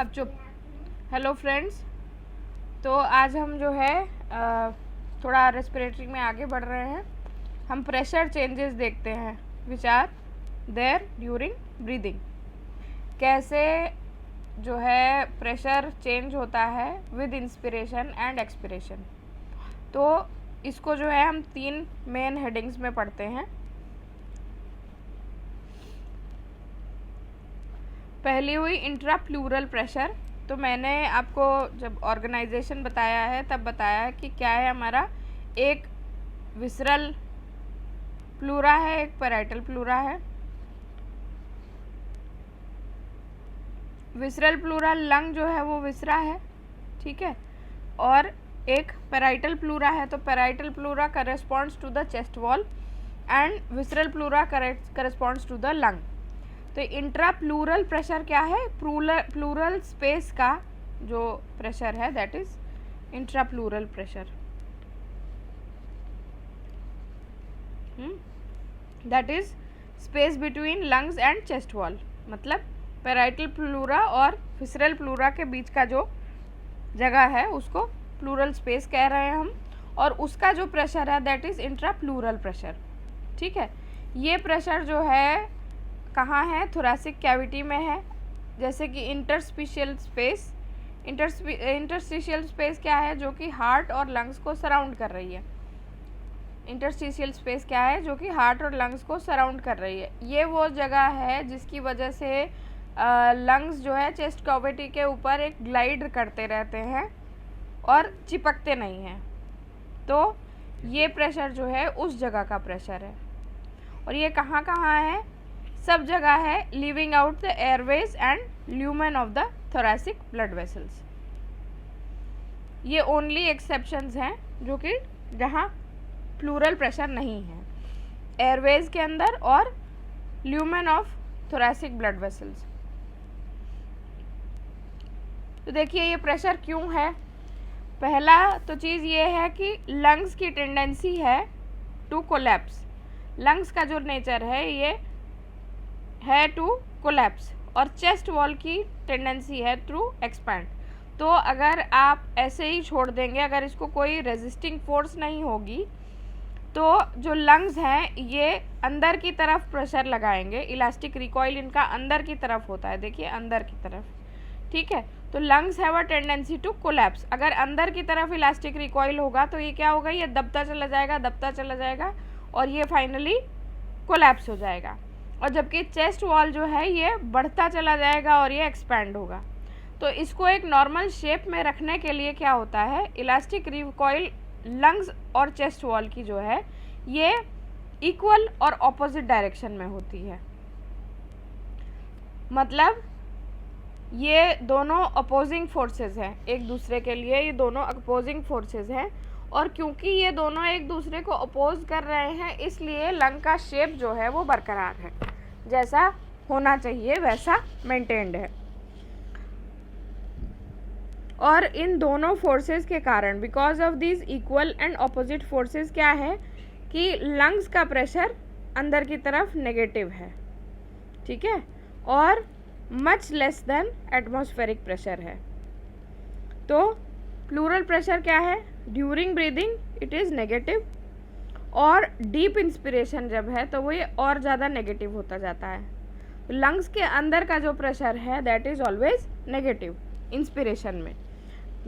अब चुप। Hello friends, तो आज हम जो है थोड़ा रेस्पिरेटरी में आगे बढ़ रहे हैं। हम प्रेशर चेंजेस देखते हैं which are there during breathing. कैसे जो है प्रेशर चेंज होता है विद इंस्पिरेशन एंड एक्सपिरेशन। तो इसको जो है हम 3 मेन हेडिंग्स में पढ़ते हैं। पहली हुई इंट्रा प्लूरल प्रेशर। तो मैंने आपको जब ऑर्गेनाइजेशन बताया है तब बताया है कि क्या है हमारा, एक विसरल प्लूरा है, एक पैराइटल प्लूरा है। विसरल प्लूरा लंग जो है वो विसरा है, ठीक है, और एक पैराइटल प्लूरा है। तो parietal pleura corresponds to the chest wall and visceral pleura corresponds to the lung. तो इंट्रा प्लूरल प्रेशर क्या है? प्लूरल स्पेस का जो प्रेशर है that is intra pleural pressure. That is space between lungs and chest wall. मतलब parietal pleura और visceral pleura के बीच का जो जगह है उसको प्लूरल स्पेस कह रहे हैं हम, और उसका जो प्रेशर है that is intra pleural pressure. ठीक है, ये प्रेशर जो है कहाँ है? थोरैसिक कैविटी में है। जैसे कि इंटरस्टिशियल स्पेस। इंटरस्टिशियल स्पेस क्या है? जो कि हार्ट और लंग्स को सराउंड कर रही है। इंटरस्टिशियल स्पेस क्या है? जो कि हार्ट और लंग्स को सराउंड कर रही है। ये वो जगह है जिसकी वजह से लंग्स जो है चेस्ट कैविटी के ऊपर एक ग्लाइड करते रहते हैं और चिपकते नहीं हैं। तो ये प्रेशर जो है उस जगह का प्रेशर है। और ये कहाँ कहाँ है? सब जगह है, leaving out the Airways and lumen of the thoracic blood vessels. ये ओनली एक्सेप्शंस हैं जो कि जहाँ प्लूरल प्रेशर नहीं है, एयरवेज के अंदर और lumen of thoracic blood vessels. तो देखिए ये प्रेशर क्यों है। पहला तो चीज़ ये है कि लंग्स की टेंडेंसी है टू कोलैप्स। लंग्स का जो नेचर है ये है टू कोलैप्स, और चेस्ट वॉल की टेंडेंसी है टू एक्सपैंड। तो अगर आप ऐसे ही छोड़ देंगे, अगर इसको कोई रेजिस्टिंग फोर्स नहीं होगी, तो जो लंग्स हैं ये अंदर की तरफ प्रेशर लगाएंगे। इलास्टिक रिकॉइल इनका अंदर की तरफ होता है, देखिए अंदर की तरफ, ठीक है। तो lungs have a tendency to collapse. अगर अंदर की तरफ इलास्टिक रिकॉइल होगा तो ये क्या होगा? ये दबता चला जाएगा और ये फाइनली कोलैप्स हो जाएगा। और जबकि चेस्ट वॉल जो है ये बढ़ता चला जाएगा और ये एक्सपैंड होगा। तो इसको एक नॉर्मल शेप में रखने के लिए क्या होता है, इलास्टिक रिकॉइल लंग्स और चेस्ट वॉल की जो है ये इक्वल और ऑपोजिट डायरेक्शन में होती है। मतलब ये दोनों अपोजिंग फोर्सेस हैं एक दूसरे के लिए, ये दोनों अपोजिंग फोर्सेस हैं। और क्योंकि ये दोनों एक दूसरे को अपोज कर रहे हैं इसलिए लंग का शेप जो है वो बरकरार है, जैसा होना चाहिए वैसा मेंटेन्ड है। और इन दोनों फोर्सेस के कारण, because of this equal and opposite forces, क्या है कि लंग्स का प्रेशर अंदर की तरफ नेगेटिव है, ठीक है, और much less than atmospheric pressure है। तो प्लूरल प्रेशर क्या है? During breathing it is negative, और डीप इंस्पिरेशन जब है तो वो ये और ज़्यादा नेगेटिव होता जाता है। लंग्स के अंदर का जो प्रेशर है that is always negative inspiration में।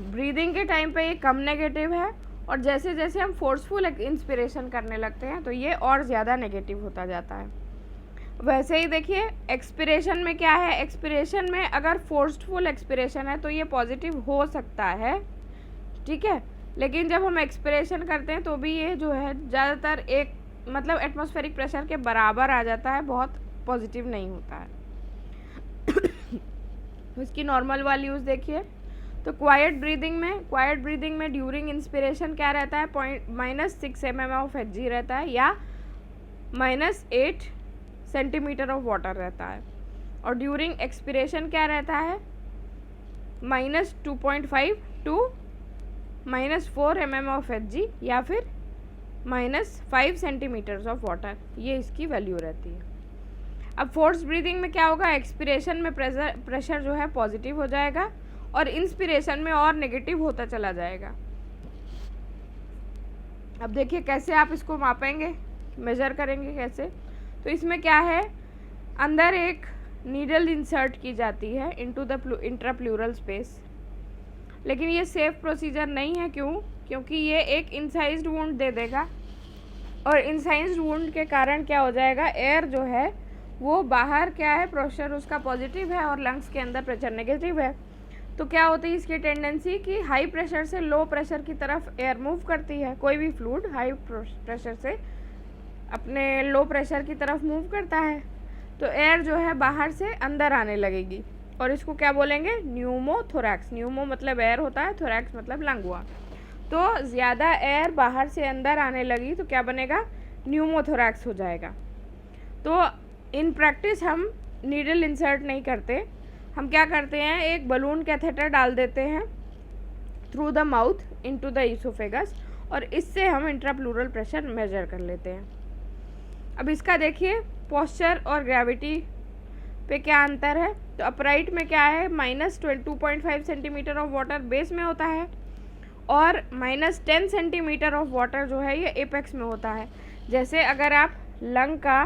ब्रीदिंग के टाइम पे ये कम नेगेटिव है, और जैसे जैसे हम फोर्सफुल इंस्पिरेशन करने लगते हैं तो ये और ज़्यादा नेगेटिव होता जाता है। वैसे ही देखिए एक्सपिरेशन में क्या है? एक्सपिरेशन में अगर फोर्सफुल एक्सपिरेशन है तो ये पॉजिटिव हो सकता है, ठीक है, लेकिन जब हम एक्सपिरेशन करते हैं तो भी ये जो है ज़्यादातर एक मतलब एटमॉस्फेरिक प्रेशर के बराबर आ जाता है, बहुत पॉजिटिव नहीं होता है। इसकी नॉर्मल वैल्यूज़ देखिए। तो क्वाइट ब्रीदिंग में ड्यूरिंग इंस्पिरेशन क्या रहता है? -6 mm ऑफ Hg रहता है, या -8 सेंटीमीटर ऑफ वाटर रहता है। और ड्यूरिंग एक्सपिरेशन क्या रहता है? -2.5 टू -4 mm ऑफ Hg, या फिर -5 सेंटीमीटर्स ऑफ वाटर, ये इसकी वैल्यू रहती है। अब फोर्स ब्रीदिंग में क्या होगा, एक्सपिरेशन में प्रेशर जो है पॉजिटिव हो जाएगा और इंस्पिरेशन में और नेगेटिव होता चला जाएगा। अब देखिए कैसे आप इसको मापेंगे, मेजर करेंगे कैसे। तो इसमें क्या है, अंदर एक नीडल इंसर्ट की जाती है इनटू द इंट्राप्लूरल स्पेस, लेकिन ये सेफ प्रोसीजर नहीं है। क्यों? क्योंकि ये एक इंसाइज्ड वुंड दे देगा और इंसाइज्ड वुंड के कारण क्या हो जाएगा, एयर जो है वो बाहर क्या है, प्रेशर उसका पॉजिटिव है और लंग्स के अंदर प्रेशर नेगेटिव है। तो क्या होती है इसकी टेंडेंसी कि हाई प्रेशर से लो प्रेशर की तरफ एयर मूव करती है। कोई भी फ्लूइड हाई प्रेशर से अपने लो प्रेशर की तरफ मूव करता है, तो एयर जो है बाहर से अंदर आने लगेगी और इसको क्या बोलेंगे, न्यूमोथोरैक्स। न्यूमो मतलब एयर होता है, थोरैक्स मतलब लंग हुआ। तो ज़्यादा एयर बाहर से अंदर आने लगी तो क्या बनेगा, न्यूमोथोरैक्स हो जाएगा। तो इन प्रैक्टिस हम नीडल इंसर्ट नहीं करते, हम क्या करते हैं, एक बलून कैथेटर डाल देते हैं through the mouth into the oesophagus और इससे हम इंट्राप्लूरल प्रेशर मेजर कर लेते हैं। अब इसका देखिए पोस्चर और ग्रेविटी पे क्या अंतर है। तो अपराइट में क्या है, -2.5 सेंटीमीटर ऑफ वाटर बेस में होता है और -10 सेंटीमीटर ऑफ वाटर जो है ये एपेक्स में होता है। जैसे अगर आप लंग का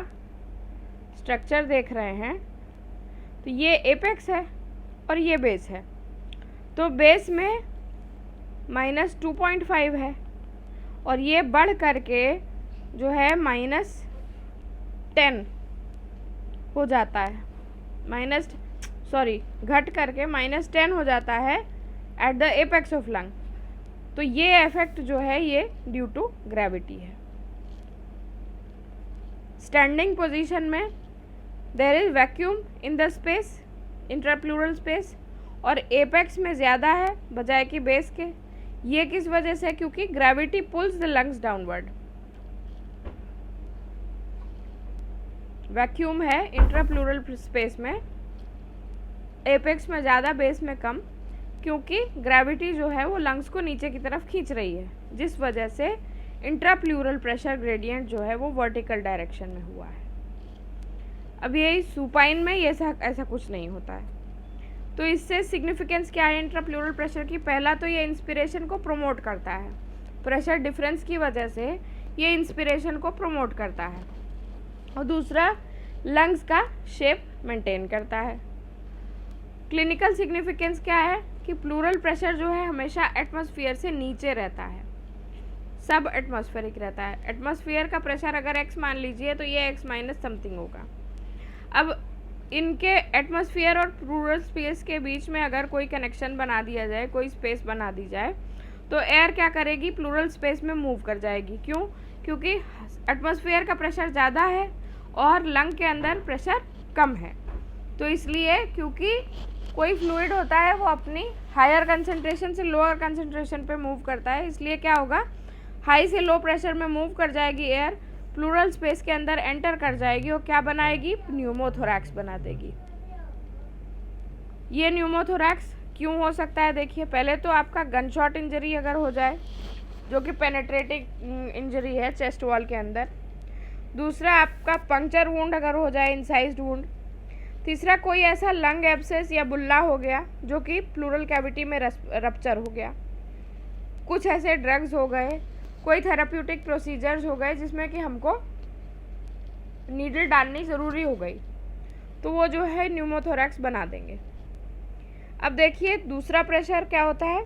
स्ट्रक्चर देख रहे हैं तो ये एपेक्स है और ये बेस है, तो बेस में -2.5 है और ये बढ़ करके जो है -10 हो जाता है, घट करके -10 हो जाता है at the apex of lung. तो ये इफेक्ट जो है ये ड्यू टू ग्रेविटी है। स्टैंडिंग पोजीशन में there is vacuum in the space, intrapleural space, और एपेक्स में ज़्यादा है बजाय कि बेस के। ये किस वजह से? क्योंकि gravity pulls the lungs downward. Vacuum है इंट्राप्लूरल स्पेस में, एपेक्स में ज़्यादा बेस में कम, क्योंकि ग्रेविटी जो है वो लंग्स को नीचे की तरफ खींच रही है, जिस वजह से इंट्राप्लूरल प्रेशर ग्रेडियंट जो है वो वर्टिकल डायरेक्शन में हुआ है। अब यही सुपाइन में ये ऐसा कुछ नहीं होता है। तो इससे सिग्निफिकेंस क्या है इंट्राप्लूरल प्रेशर की? पहला तो ये इंस्पिरेशन को प्रमोट करता है, प्रेशर डिफरेंस की वजह से ये इंस्पिरेशन को प्रमोट करता है, और दूसरा लंग्स का शेप मेंटेन करता है। क्लिनिकल सिग्निफिकेंस क्या है कि प्लूरल प्रेशर जो है हमेशा एटमॉस्फेयर से नीचे रहता है, सब एटमॉस्फेरिक रहता है। एटमॉस्फेयर का प्रेशर अगर x मान लीजिए तो ये x माइनस समथिंग होगा। अब इनके एटमॉस्फेयर और प्लूरल स्पेस के बीच में अगर कोई कनेक्शन बना दिया जाए, कोई स्पेस बना दी जाए, तो एयर क्या करेगी, प्लूरल स्पेस में मूव कर जाएगी। क्यों? क्योंकि एटमॉस्फेयर का प्रेशर ज़्यादा है और लंग के अंदर प्रेशर कम है। तो इसलिए क्योंकि कोई फ्लूइड होता है वो अपनी हायर कंसंट्रेशन से लोअर कंसंट्रेशन पे मूव करता है, इसलिए क्या होगा, हाई से लो प्रेशर में मूव कर जाएगी एयर, प्लूरल स्पेस के अंदर एंटर कर जाएगी और क्या बनाएगी, न्यूमोथोरैक्स बना देगी। ये न्यूमोथोरैक्स क्यों हो सकता है? देखिए, पहले तो आपका गन शॉट इंजरी अगर हो जाए, जो कि पेनेट्रेटिंग इंजरी है चेस्ट वॉल के अंदर। दूसरा आपका पंक्चर वुंड अगर हो जाए, इंसाइज्ड वुंड। तीसरा कोई ऐसा लंग एब्सेस या बुल्ला हो गया जो कि प्लूरल कैविटी में रप्चर हो गया। कुछ ऐसे ड्रग्स हो गए, कोई थेराप्यूटिक प्रोसीजर्स हो गए जिसमें कि हमको नीडल डालनी ज़रूरी हो गई, तो वो जो है न्यूमोथोरैक्स बना देंगे। अब देखिए दूसरा प्रेशर क्या होता है,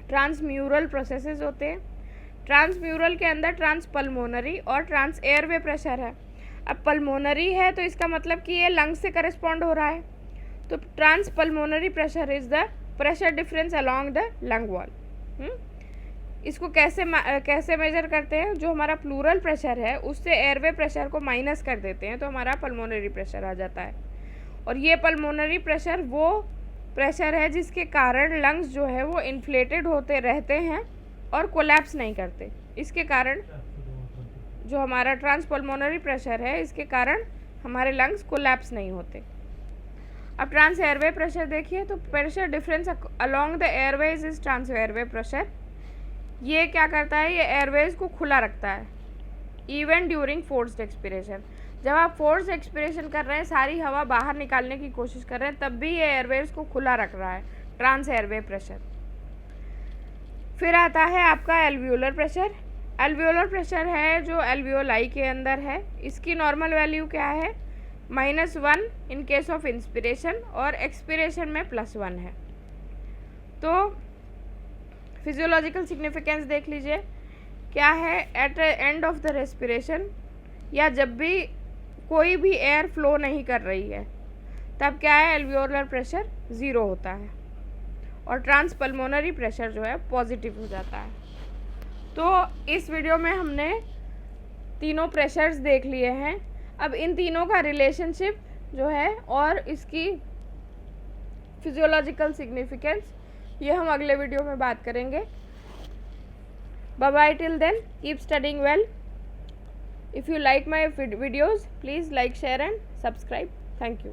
ट्रांसम्यूरल प्रोसेसेस होते हैं। ट्रांसम्यूरल के अंदर ट्रांसपल्मोनरी और ट्रांस एयरवे प्रेशर है। अब पल्मोनरी है तो इसका मतलब कि ये लंग्स से करस्पॉन्ड हो रहा है, तो transpulmonary pressure is the pressure difference along the lung wall. इसको कैसे मेजर करते हैं? जो हमारा प्लूरल प्रेशर है उससे एयरवे प्रेशर को माइनस कर देते हैं तो हमारा पल्मोनरी प्रेशर आ जाता है। और ये पल्मोनरी प्रेशर वो प्रेशर है जिसके कारण लंग्स जो है वो इन्फ्लेटेड होते रहते हैं और कोलैप्स नहीं करते। इसके कारण जो हमारा ट्रांसपल्मोनरी प्रेशर है, इसके कारण हमारे लंग्स कोलैप्स नहीं होते। अब ट्रांस एयरवे प्रेशर देखिए, तो pressure difference along the airways is trans airway pressure. ये क्या करता है, ये एयरवेज को खुला रखता है इवन ड्यूरिंग फोर्स्ड एक्सपिरेशन। जब आप फोर्स एक्सपिरेशन कर रहे हैं, सारी हवा बाहर निकालने की कोशिश कर रहे हैं, तब भी ये एयरवेज को खुला रख रहा है, ट्रांस एयरवे प्रेशर। फिर आता है आपका एल्वियोलर प्रेशर। एल्वियोलर प्रेशर है जो एल्वियोलाई के अंदर है। इसकी नॉर्मल वैल्यू क्या है? -1 इन केस ऑफ इंस्पिरेशन और एक्सपिरेशन में +1 है। तो फिजियोलॉजिकल सिग्निफिकेंस देख लीजिए क्या है। At end of the respiration, या जब भी कोई भी एयर फ्लो नहीं कर रही है, तब क्या है? एल्वियोलर प्रेशर 0 होता है और ट्रांसपल्मोनरी प्रेशर जो है पॉजिटिव हो जाता है। तो इस वीडियो में हमने तीनों प्रेशर्स देख लिए हैं। अब इन तीनों का रिलेशनशिप जो है और इसकी फिजियोलॉजिकल सिग्निफिकेंस, ये हम अगले वीडियो में बात करेंगे। Bye bye, till then keep studying well. If you like my videos, please like, share and subscribe. Thank you.